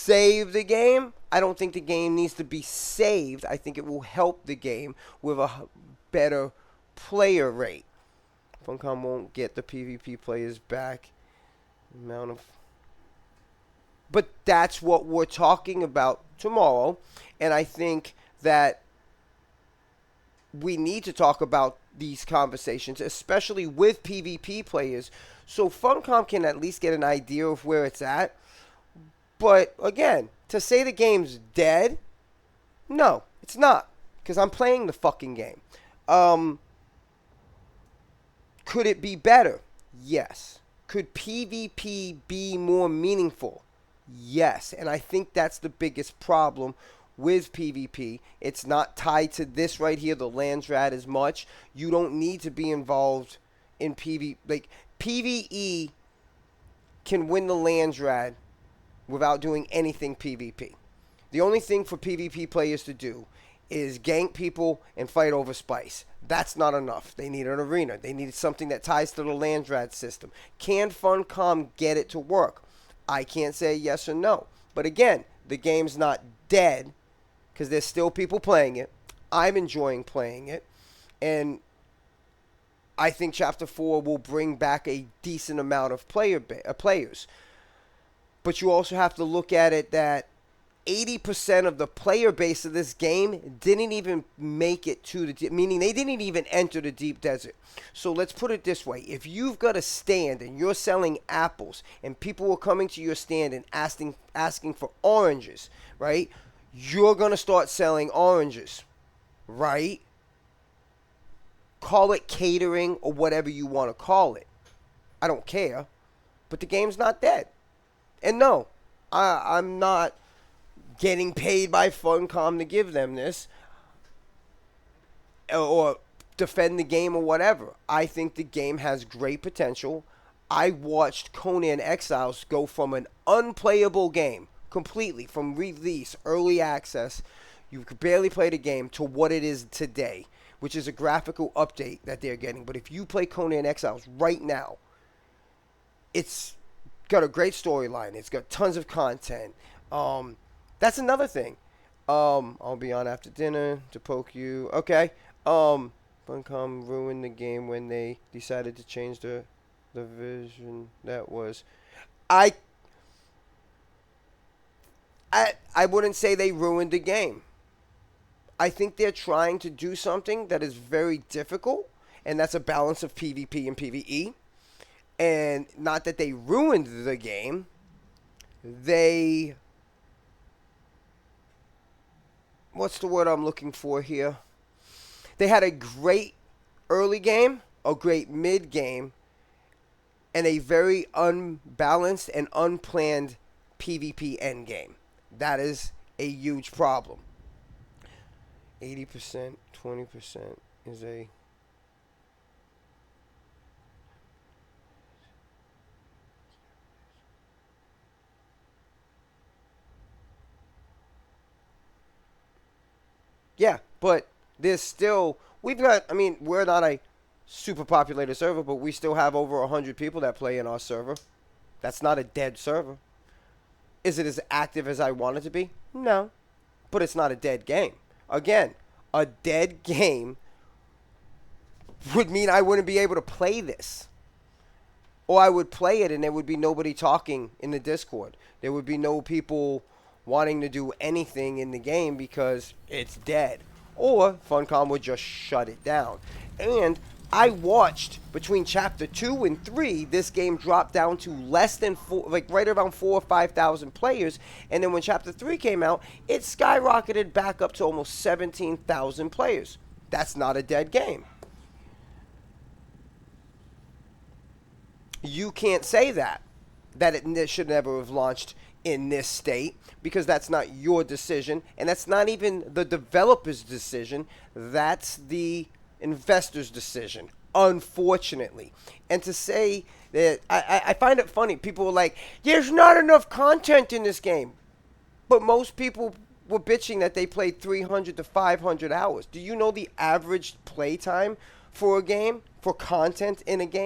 save the game. I don't think the game needs to be saved. I think it will help the game with a better player rate. Funcom won't get the PvP players back. But that's what we're talking about tomorrow. And I think that we need to talk about these conversations, especially with PvP players, so Funcom can at least get an idea of where it's at. But again, to say the game's dead, no, it's not, because I'm playing the fucking game. Could it be better? Yes. Could PvP be more meaningful? Yes. And I think that's the biggest problem with PvP. It's not tied to this right here, the Landsrat, as much. You don't need to be involved in PvE. Like, PvE can win the Landsrat without doing anything PvP. The only thing for PvP players to do is gank people and fight over spice. That's not enough. They need an arena. They need something that ties to the Landsrat system. Can Funcom get it to work? I can't say yes or no. But again, the game's not dead, because there's still people playing it. I'm enjoying playing it. And I think Chapter 4 will bring back a decent amount of players. But you also have to look at it that 80% of the player base of this game didn't even make it to the, meaning they didn't even enter the deep desert. So let's put it this way. If you've got a stand and you're selling apples and people are coming to your stand and asking for oranges, right? You're going to start selling oranges, right? Call it catering or whatever you want to call it. I don't care. But the game's not dead. And no, I'm not getting paid by Funcom to give them this or defend the game or whatever. I think the game has great potential. I watched Conan Exiles go from an unplayable game completely, from release, early access, you could barely play the game, to what it is today, which is a graphical update that they're getting. But if you play Conan Exiles right now, it's got a great storyline. It's got tons of content. That's another thing. I'll be on after dinner to poke you. Okay. Funcom ruined the game when they decided to change the vision. That was, I wouldn't say they ruined the game. I think they're trying to do something that is very difficult, and that's a balance of PvP and PvE. And not that they ruined the game. They, what's the word I'm looking for here? They had a great early game, a great mid game, and a very unbalanced and unplanned PvP end game. That is a huge problem. 80%, 20% is a... Yeah, but there's still... We've got... I mean, we're not a super populated server, but we still have over 100 people that play in our server. That's not a dead server. Is it as active as I want it to be? No. But it's not a dead game. Again, a dead game would mean I wouldn't be able to play this. Or I would play it and there would be nobody talking in the Discord. There would be no people wanting to do anything in the game because it's dead. Or Funcom would just shut it down. And I watched between Chapter 2 and 3, this game dropped down to less than 4, like right around 4,000 or 5,000 players. And then when Chapter 3 came out, it skyrocketed back up to almost 17,000 players. That's not a dead game. You can't say that it should never have launched in this state, because that's not your decision, and that's not even the developer's decision. That's the investor's decision, unfortunately. And to say that, I find it funny. People are like, there's not enough content in this game. But most people were bitching that they played 300 to 500 hours. Do you know the average play time for a game, for content in a game?